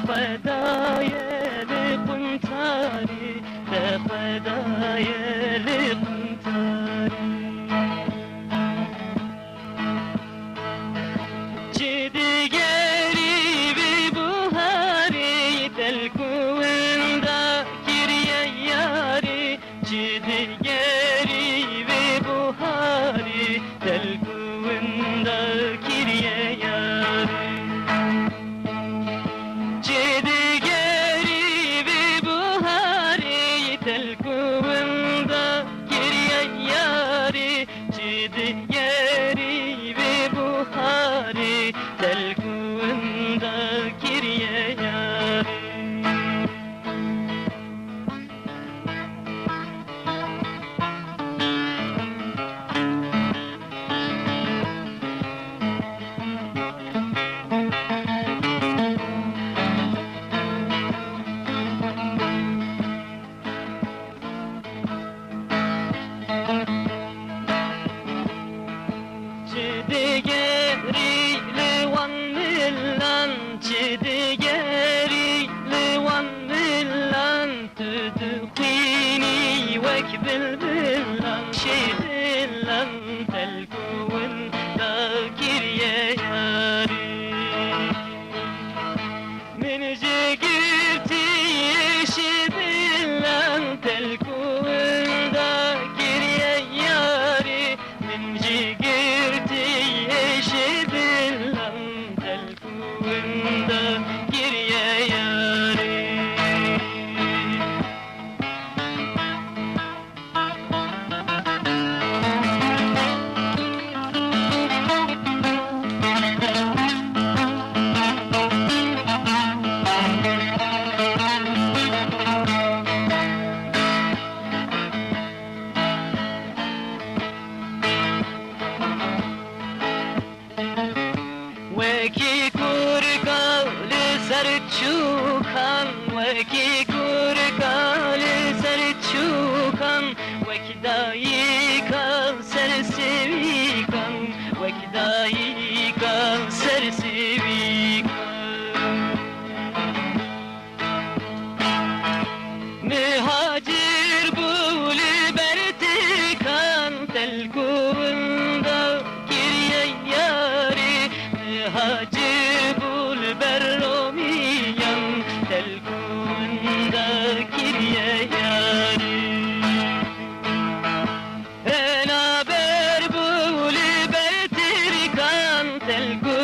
خدايا لقنطاري خدايا لقنطاري جدي قريبي بوهاري تلكون ذاكر يا ياري جدي قريبي بوهاري تلكون ذاكر يا ياري جدي قريبي بوهاري تلكون ذاكر يا ياري جدي قريبي بوهاري تلكون ذاكر يا ياري Çidigeri liwan millan Çidigeri liwan millan Tudkhini wek bilbillan Şidillan telkun dakir ya yari Min jigirti şidillan telkun dakir ya yari Min jigirti yeşillan telkunda giriye yari Weki kurgali serçukan Weki kurgali serçukan Weki dayika sersevikan Weki dayika sersevikan Mühacir buli bertikan telkunda giriye yari Hacı bul berromiyan telkunda kirye yari Enaber bul bertirkan telkunda